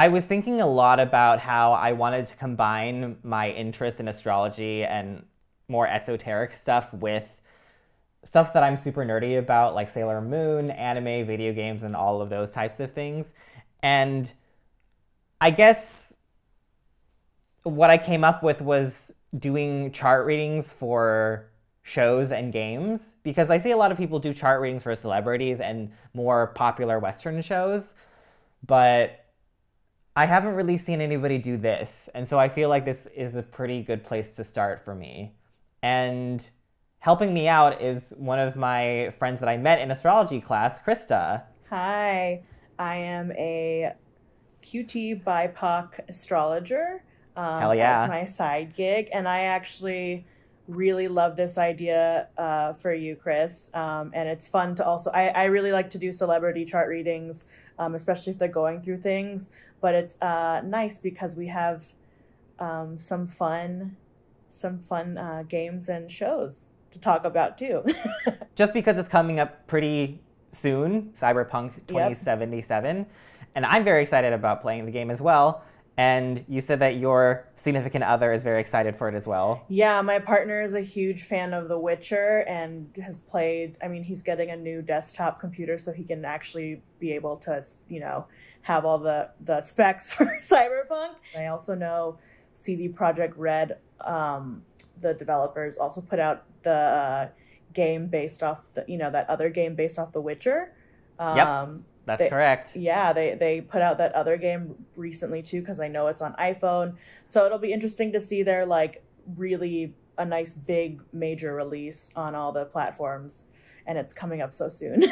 I was thinking a lot about how I wanted to combine my interest in astrology and more esoteric stuff with stuff that I'm super nerdy about, like Sailor Moon, anime, video games, and all of those types of things. And I guess what I came up with was doing chart readings for shows and games, because I see a lot of people do chart readings for celebrities and more popular Western shows, but I haven't really seen anybody do this. And so I feel like this is a pretty good place to start for me. And helping me out is one of my friends that I met in astrology class, Christa. Hi, I am a QT BIPOC astrologer. Hell yeah. As my side gig, and I actually really love this idea for you, Chris. And it's fun to also, I really like to do celebrity chart readings, especially if they're going through things. But it's nice because we have some fun games and shows to talk about too. Just because it's coming up pretty soon, Cyberpunk 2077, yep. And I'm very excited about playing the game as well. And you said that your significant other is very excited for it as well. Yeah, my partner is a huge fan of The Witcher and has played, I mean, he's getting a new desktop computer so he can actually be able to, you know, have all the specs for Cyberpunk. I also know CD Projekt Red, the developers, also put out the game based off, that other game based off The Witcher. Yep. That's correct. Yeah, they put out that other game recently too, because I know it's on iPhone. So it'll be interesting to see their really a nice big major release on all the platforms, and it's coming up so soon.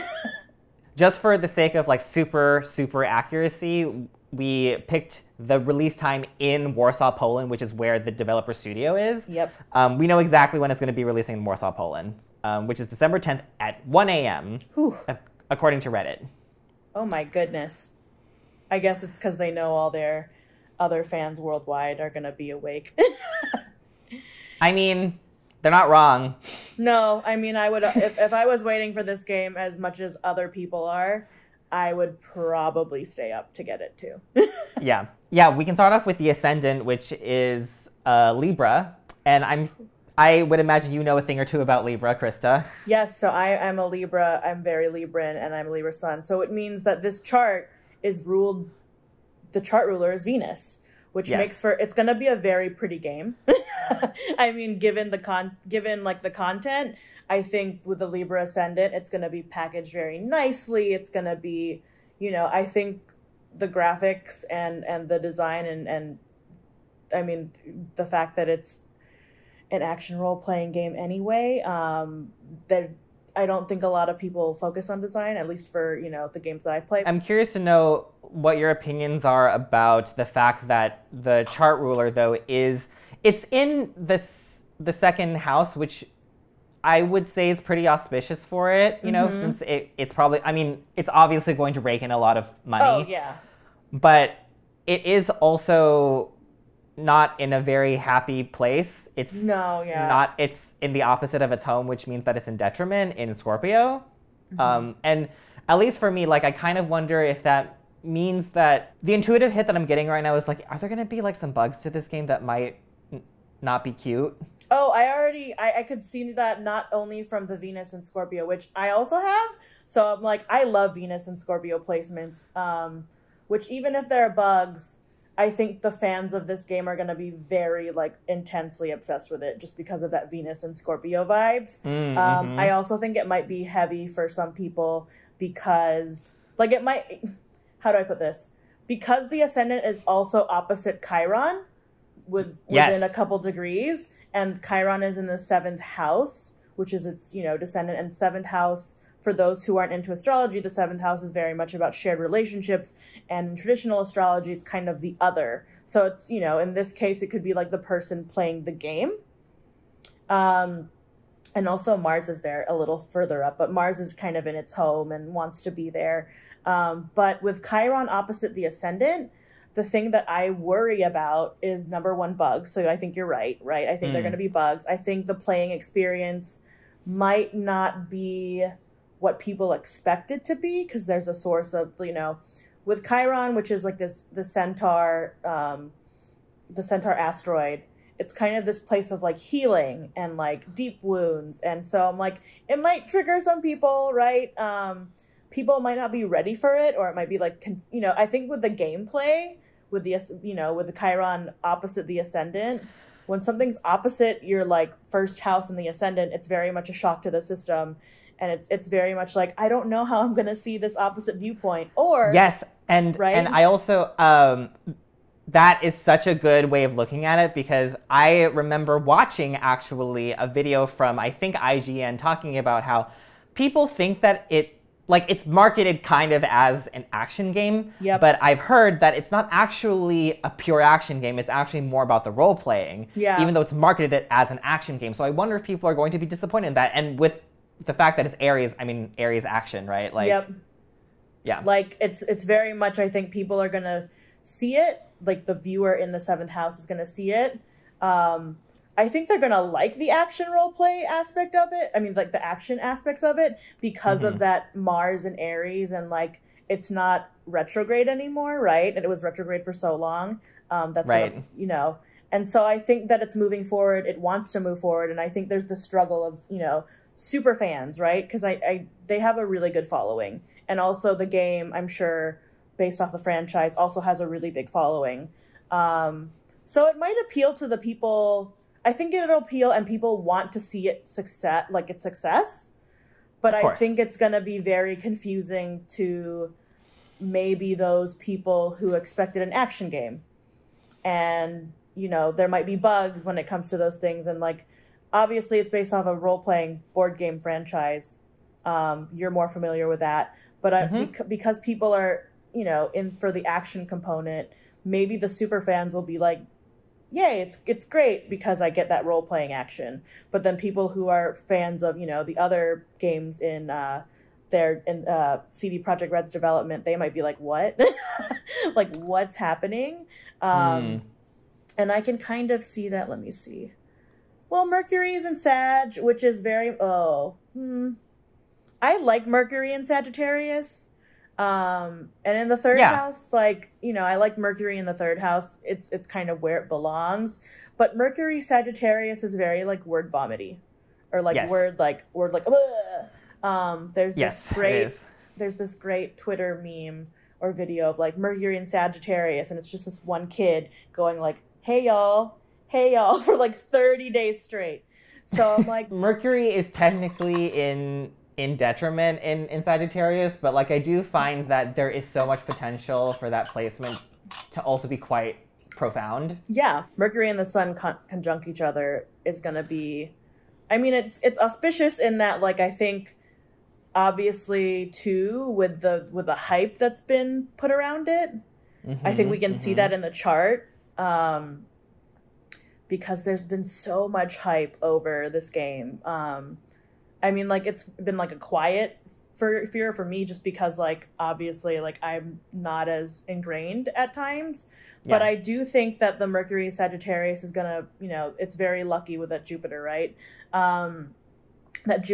Just for the sake of super accuracy, we picked the release time in Warsaw, Poland, which is where the developer studio is. Yep. We know exactly when it's going to be releasing in Warsaw, Poland, which is December 10th at 1 a.m. According to Reddit. Oh my goodness. I guess it's because they know all their other fans worldwide are going to be awake. I mean, they're not wrong. No, I mean, I would if I was waiting for this game as much as other people are, I would probably stay up to get it too. Yeah, we can start off with the Ascendant, which is Libra. And I would imagine you know a thing or two about Libra, Christa. Yes, so I'm a Libra. I'm very Libran, and I'm a Libra sun. So it means that this chart is ruled, the chart ruler is Venus, which makes for, it's going to be a very pretty game. I mean, given the content, I think with the Libra Ascendant, it's going to be packaged very nicely. It's going to be, I think the graphics and the design and I mean, the fact that it's an action role-playing game anyway, that I don't think a lot of people focus on design, at least for, the games that I play. I'm curious to know what your opinions are about the fact that the chart ruler, though, it's in the second house, which I would say is pretty auspicious for it, since it's probably, I mean, it's obviously going to rake in a lot of money. Oh, yeah. But it is also not in a very happy place. It's in the opposite of its home, which means that it's in detriment in Scorpio. And at least for me, I kind of wonder if that means that the intuitive hit that I'm getting right now is are there going to be some bugs to this game that might not be cute? Oh, I could see that not only from the Venus and Scorpio, which I also have. So I'm I love Venus and Scorpio placements, which even if there are bugs, I think the fans of this game are going to be very intensely obsessed with it just because of that Venus and Scorpio vibes. I also think it might be heavy for some people because it might, how do I put this? Because the Ascendant is also opposite Chiron within a couple degrees, and Chiron is in the 7th house, which is its, descendant, and 7th house. For those who aren't into astrology, the 7th house is very much about shared relationships. And in traditional astrology, it's kind of the other. So it's, in this case, it could be the person playing the game. And also Mars is there a little further up, but Mars is kind of in its home and wants to be there. But with Chiron opposite the Ascendant, the thing that I worry about is number one, bugs. So I think you're right? I think they're going to be bugs. I think the playing experience might not be what people expect it to be, because there's a source of, with Chiron, which is like the centaur asteroid, it's kind of this place of like healing and like deep wounds. And so I'm like, it might trigger some people, right? People might not be ready for it, or it might be like, I think with the gameplay, with the Chiron opposite the ascendant, when something's opposite your like first house in the ascendant, it's very much a shock to the system. And it's very much like, I don't know how I'm going to see this opposite viewpoint. Or yes, and I also that is such a good way of looking at it, because I remember watching actually a video from, I think, IGN talking about how people think that it's marketed kind of as an action game, but I've heard that it's not actually a pure action game. It's actually more about the role playing, even though it's marketed as an action game. So I wonder if people are going to be disappointed in that. And with the fact that it's Aries, Aries action, right? Like, yeah. Like, it's very much, I think people are going to see it. Like, the viewer in the 7th house is going to see it. I think they're going to like the action role play aspect of it. I mean, like, the action aspects of it because of that Mars and Aries, and, like, it's not retrograde anymore, right? And it was retrograde for so long. That's right. And so I think that it's moving forward. It wants to move forward. And I think there's the struggle of, super fans, right? Because they have a really good following. And also the game, I'm sure, based off the franchise, also has a really big following. So it might appeal to the people. I think it'll appeal, and people want to see it success. But I think it's going to be very confusing to maybe those people who expected an action game. And, there might be bugs when it comes to those things. And, like, obviously it's based off a role-playing board game franchise. You're more familiar with that. But because people are, in for the action component, maybe the super fans will be like, yay, it's great because I get that role-playing action. But then people who are fans of, the other games in CD Projekt Red's development, they might be like, what? Like, what's happening? And I can kind of see that. Let me see. Well, Mercury's in Sag, which is very, I like Mercury in Sagittarius. And in the 3rd house, like, I like Mercury in the 3rd house. It's kind of where it belongs. But Mercury Sagittarius is very, like, word vomity, or like word like ugh. There's this great Twitter meme or video of like Mercury in Sagittarius, and it's just this one kid going like, hey y'all for like 30 days straight. So I'm like, Mercury is technically in detriment in Sagittarius, but like I do find that there is so much potential for that placement to also be quite profound. Yeah, Mercury and the Sun conjunct each other is going to be, I mean, it's auspicious in that, like, I think obviously too with the hype that's been put around it, I think we can see that in the chart, because there's been so much hype over this game. I mean, like, it's been like a quiet fear for me, just because, like, obviously, like, I'm not as ingrained at times. Yeah. But I do think that the Mercury Sagittarius is gonna, it's very lucky with that Jupiter, right? That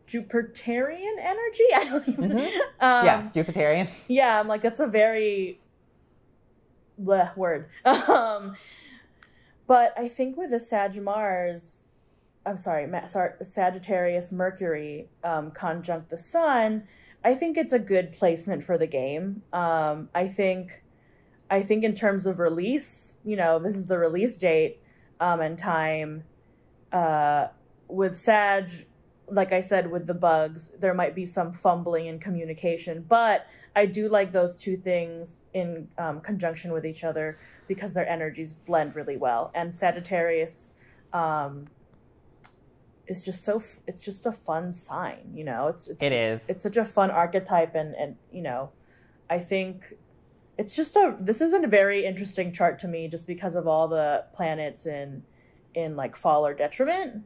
Jupiterian energy? I don't even... yeah, Jupiterian. Yeah, I'm like, that's a very... bleh word. But I think with the Sagittarius Mercury conjunct the Sun, I think it's a good placement for the game. I think in terms of release, this is the release date and time. With Sag, like I said, with the bugs, there might be some fumbling in communication, but I do like those two things in conjunction with each other because their energies blend really well. And Sagittarius is just it's just a fun sign, It is. It's such a fun archetype, and I think it's just this is a very interesting chart to me, just because of all the planets in like fall or detriment.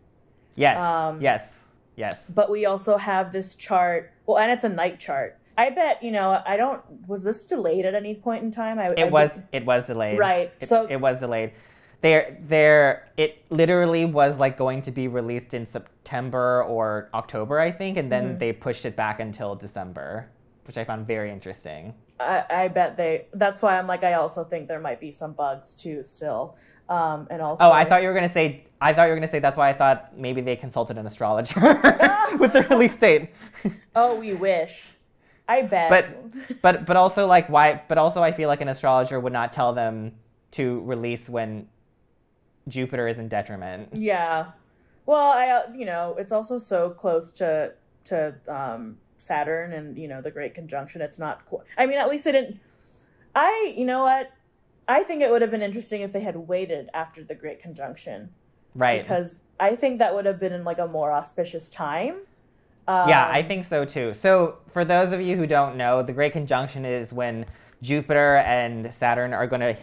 Yes. But we also have this chart. Well, and it's a night chart. I bet, was this delayed at any point in time? It was delayed. Right. It was delayed. It literally was like going to be released in September or October, I think, and then they pushed it back until December which I found very interesting. I bet that's why I'm like, I also think there might be some bugs too still. And also, I thought you were gonna say that's why I thought maybe they consulted an astrologer with the release date. Oh, we wish. I bet. But also like why? But also I feel like an astrologer would not tell them to release when Jupiter is in detriment. Yeah. Well, it's also so close to Saturn and the Great Conjunction. It's not. I mean, at least they didn't. You know what? I think it would have been interesting if they had waited after the Great Conjunction. Right. Because I think that would have been in like a more auspicious time. Yeah, I think so too. So for those of you who don't know, the Great Conjunction is when Jupiter and Saturn are going to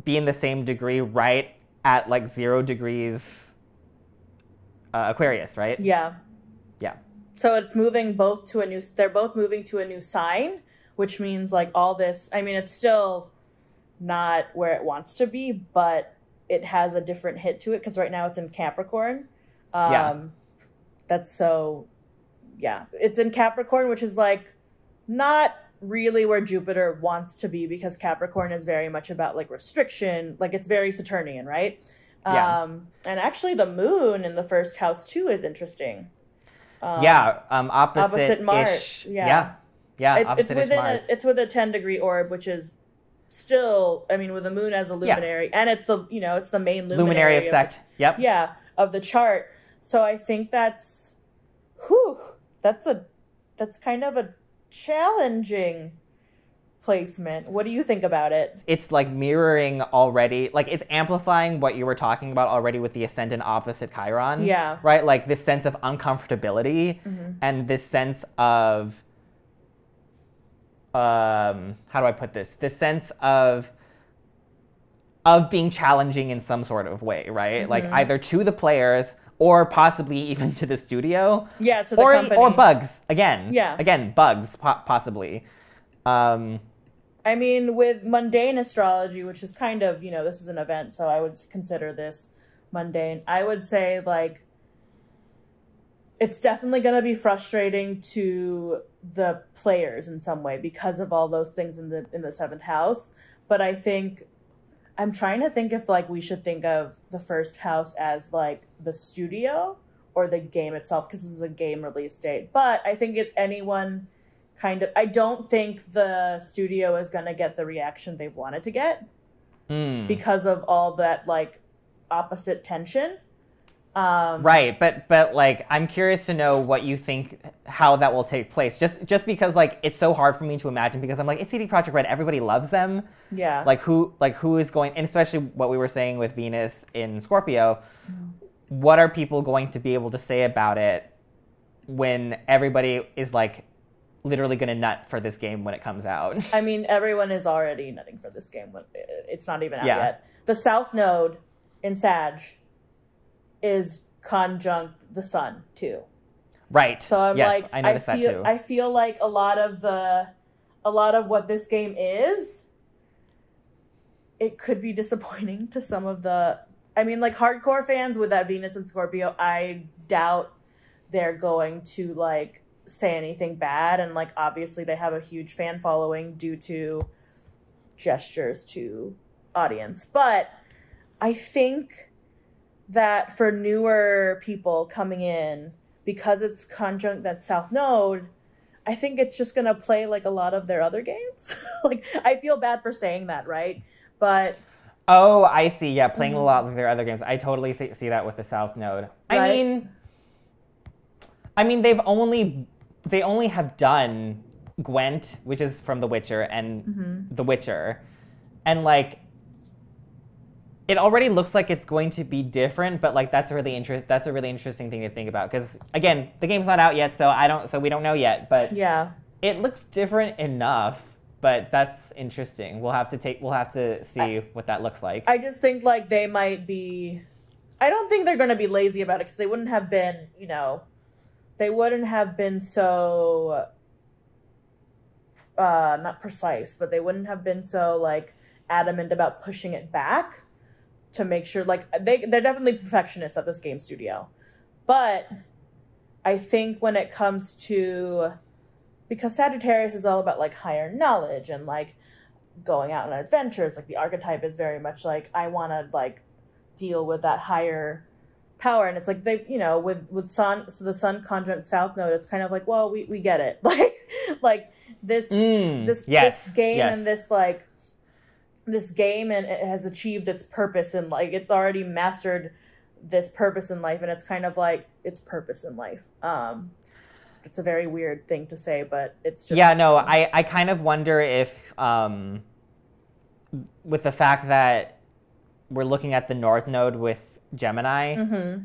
be in the same degree right at like 0 degrees Aquarius, right? Yeah. Yeah. So it's moving they're both moving to a new sign, which means like all this, I mean, it's still not where it wants to be, but it has a different hit to it because right now it's in Capricorn. It's in Capricorn, which is like not really where Jupiter wants to be because Capricorn is very much about like restriction, like it's very Saturnian, right? And actually the moon in the first house too is interesting. Opposite Mars. Yeah, it's with a 10-degree orb, which is still, I mean, with the moon as a luminary, and it's the main luminary of sect. Of the chart. So I think that's kind of a challenging placement. What do you think about it? It's like mirroring already, like it's amplifying what you were talking about already with the ascendant opposite Chiron. Yeah. Right? Like this sense of uncomfortability and this sense of, how do I put this? This sense of being challenging in some sort of way, right? Like either to the players or possibly even to the studio. Yeah, to the company. Or bugs, again. Yeah. Again, bugs, possibly. I mean, with mundane astrology, which is kind of, this is an event, so I would consider this mundane. I would say, like, it's definitely going to be frustrating to the players in some way because of all those things in the seventh house. But I think I'm trying to think if like we should think of the first house as like the studio or the game itself, because this is a game release date. But I think it's anyone kind of. I don't think the studio is going to get the reaction they've wanted to get because of all that like opposite tension. Right, but like I'm curious to know what you think, how that will take place. Just because like it's so hard for me to imagine because I'm like it's CD Projekt Red, everybody loves them. Yeah. Like who is going, and especially what we were saying with Venus in Scorpio, what are people going to be able to say about it when everybody is like literally going to nut for this game when it comes out? I mean, everyone is already nutting for this game when it's not even out yet. The South Node in Sag is conjunct the sun too. Right. So I'm like, I noticed that too. I feel like a lot of what this game is, it could be disappointing to some of the. I mean, like hardcore fans with that Venus and Scorpio, I doubt they're going to like say anything bad, and like obviously they have a huge fan following due to gestures to audience, but I think that for newer people coming in, because it's conjunct that South Node, I think it's just going to play like a lot of their other games. Like, I feel bad for saying that, right? But... Oh, I see. Yeah, playing a lot of their other games. I totally see that with the South Node. Right? I mean, they only have done Gwent, which is from The Witcher, and The Witcher. And, like... It already looks like it's going to be different, but like that's a really interesting thing to think about because again, the game's not out yet, so we don't know yet. But yeah, it looks different enough. But that's interesting. We'll have to see what that looks like. I just think like they might be. I don't think they're going to be lazy about it because they wouldn't have been. They wouldn't have been so. Not precise, but they wouldn't have been so like adamant about pushing it back. To make sure, like, they're definitely perfectionists at this game studio. But I think when it comes to because Sagittarius is all about like higher knowledge and like going out on adventures. Like the archetype is very much like, I want to like deal with that higher power. And it's like, they, you know, with sun, so the sun conjunct south node, it's kind of like, well, we get it. Like this game and this game, and it has achieved its purpose, and like it's already mastered this purpose in life, and it's kind of like its purpose in life. It's a very weird thing to say, but it's just... Yeah, no, I kind of wonder if, with the fact that we're looking at the North Node with Gemini,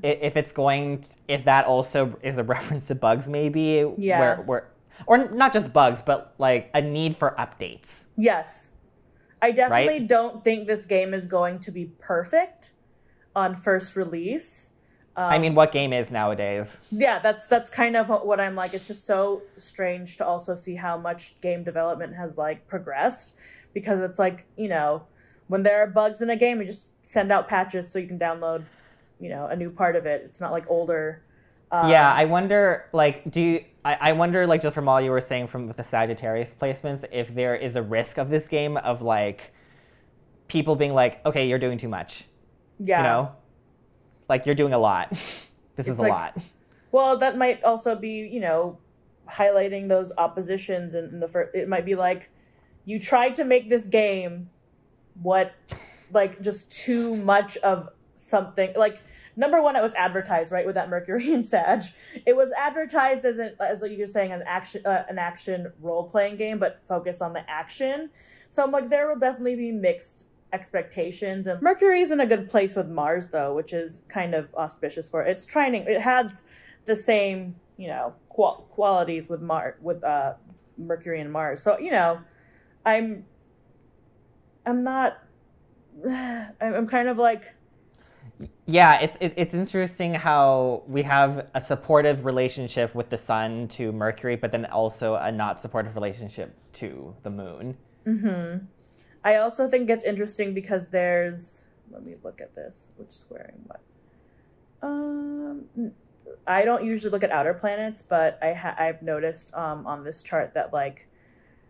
if that also is a reference to bugs, maybe, or not just bugs, but like a need for updates. Yes. I definitely don't think this game is going to be perfect on first release. I mean, what game is nowadays? Yeah, that's kind of what I'm like. It's just so strange to also see how much game development has like progressed, because it's like, you know, when there are bugs in a game, you just send out patches so you can download, you know, a new part of it. It's not like older. Yeah, I wonder, like, I wonder, like, just from all you were saying from the Sagittarius placements, if there is a risk of this game of like people being like, okay, you're doing too much. Yeah. You know? Like, you're doing a lot. This is a lot. Well, that might also be, you know, highlighting those oppositions in the first... It might be like, you tried to make this game just too much of something. Like, number one, it was advertised, right, with that Mercury and Sag. It was advertised as like you're saying, an action role-playing game, but focus on the action. So I'm like, there will definitely be mixed expectations, and Mercury's in a good place with Mars though, which is kind of auspicious for it. It's trining. It has the same, you know, qualities with Mercury and Mars. So, you know, I'm kind of like, yeah, it's interesting how we have a supportive relationship with the sun to Mercury, but then also a not supportive relationship to the moon. Mm-hmm. I also think it's interesting because there's... Let me look at this. Which squaring what? I don't usually look at outer planets, but I've noticed on this chart that like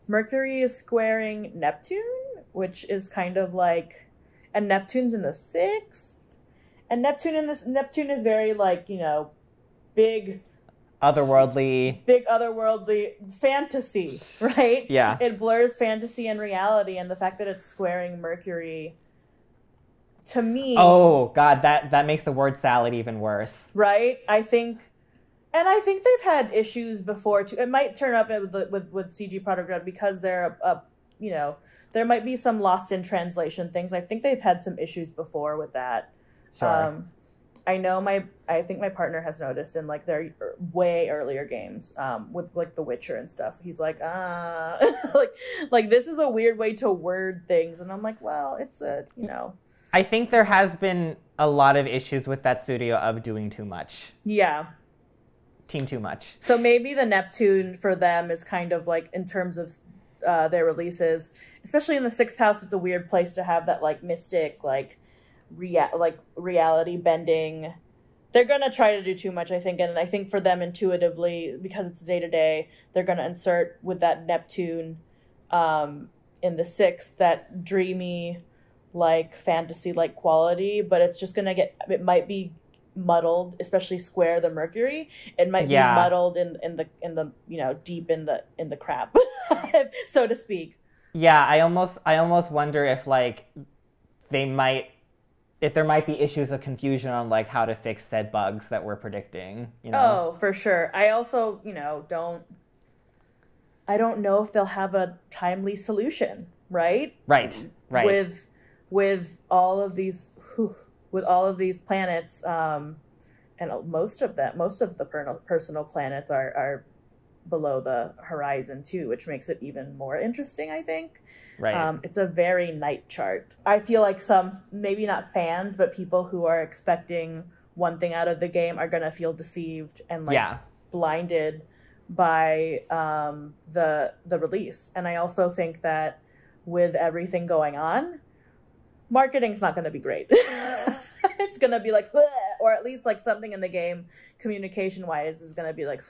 Mercury is squaring Neptune, which is kind of like... And Neptune's in the 6th. And Neptune is very like, you know, big otherworldly fantasy, right? Yeah. It blurs fantasy and reality, and the fact that it's squaring Mercury, to me... Oh, God, that makes the word salad even worse. Right? I think they've had issues before, too. It might turn up with CG Product Red because they're, you know, there might be some lost in translation things. I think they've had some issues before with that. Sure. I think my partner has noticed in like their way earlier games, with like The Witcher and stuff. He's like, like this is a weird way to word things, and I'm like, well, it's a, you know. I think there has been a lot of issues with that studio of doing too much. Yeah. Team too much. So maybe the Neptune for them is kind of like, in terms of their releases, especially in the 6th house, it's a weird place to have that like mystic, like reality bending. They're gonna try to do too much, I think, and I think for them intuitively, because it's day-to-day, they're gonna insert with that Neptune in the 6th that dreamy, like fantasy like quality, but it's just gonna it might be muddled, especially square the Mercury. It might be muddled in the you know, deep in the crap, so to speak. Yeah, I almost wonder if like if there might be issues of confusion on like how to fix said bugs that we're predicting, you know? Oh, for sure. I also, you know, I don't know if they'll have a timely solution, right? Right. With all of these planets, and most of the personal planets are below the horizon too, which makes it even more interesting, I think. Right. It's a very night chart. I feel like some, maybe not fans, but people who are expecting one thing out of the game are going to feel deceived and like blinded by the release. And I also think that with everything going on, marketing's not going to be great. it's gonna be like, "Bleh," or at least like something in the game communication wise is gonna be like,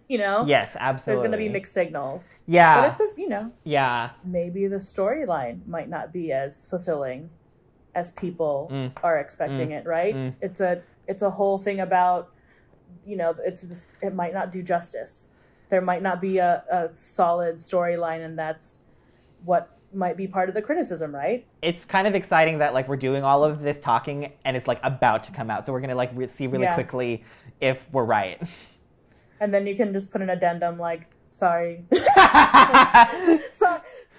you know? Yes, absolutely. There's gonna be mixed signals. Yeah. But it's a, you know, yeah. maybe the storyline might not be as fulfilling as people are expecting it, right? It's a whole thing about, you know, it might not do justice. There might not be a solid storyline, and that's what might be part of the criticism, right? It's kind of exciting that like we're doing all of this talking and it's like about to come out. So we're going to like see really quickly if we're right. And then you can just put an addendum like, sorry.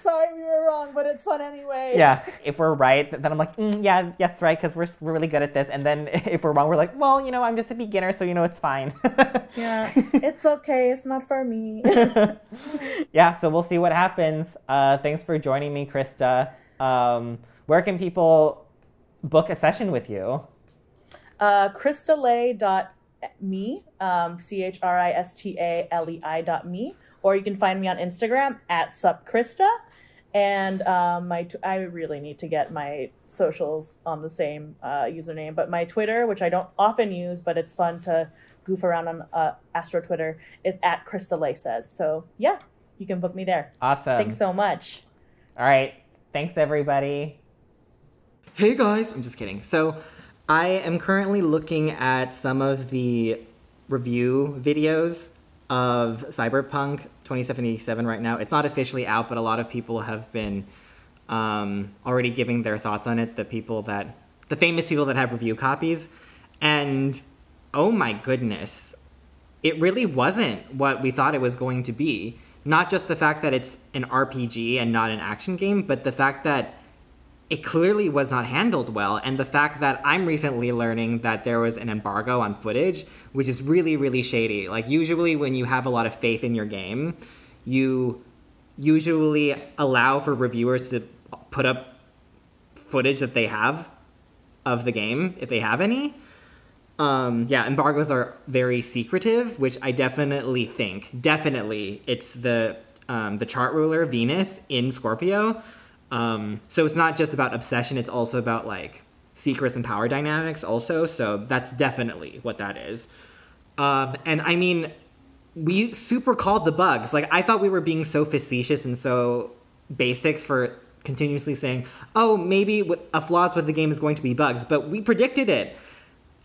Sorry, we were wrong, but it's fun anyway. Yeah, if we're right, then I'm like, yeah, that's right, because we're really good at this. And then if we're wrong, we're like, well, you know, I'm just a beginner, so, you know, it's fine. Yeah, it's okay. It's not for me. Yeah, so we'll see what happens. Thanks for joining me, Christa. Where can people book a session with you? ChristaLei.me, ChristaLei.me, or you can find me on Instagram at @supChrista. And I really need to get my socials on the same username, but my Twitter, which I don't often use, but it's fun to goof around on Astro Twitter, is @Christa Lei says. So yeah, you can book me there. Awesome. Thanks so much. All right. Thanks, everybody. Hey, guys. I'm just kidding. So I am currently looking at some of the review videos of Cyberpunk 2077 right now. It's not officially out, but a lot of people have been already giving their thoughts on it. The famous people that have review copies. And oh my goodness, it really wasn't what we thought it was going to be. Not just the fact that it's an RPG and not an action game, but the fact that it clearly was not handled well, and the fact that I'm recently learning that there was an embargo on footage, which is really, really shady. Like, usually when you have a lot of faith in your game, you usually allow for reviewers to put up footage that they have of the game, if they have any. Embargoes are very secretive, which I definitely it's the chart ruler, Venus, in Scorpio. So it's not just about obsession, it's also about like secrets and power dynamics also. So that's definitely what that is. And I mean, we super called the bugs. Like, I thought we were being so facetious and so basic for continuously saying, oh, maybe a flaws with the game is going to be bugs, but we predicted it.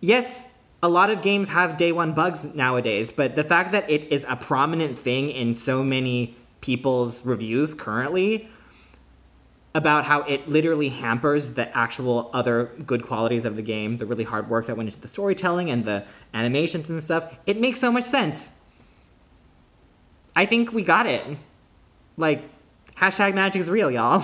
Yes, a lot of games have day one bugs nowadays, but the fact that it is a prominent thing in so many people's reviews currently about how it literally hampers the actual other good qualities of the game, the really hard work that went into the storytelling and the animations and stuff, it makes so much sense. I think we got it. Like, hashtag magic is real, y'all.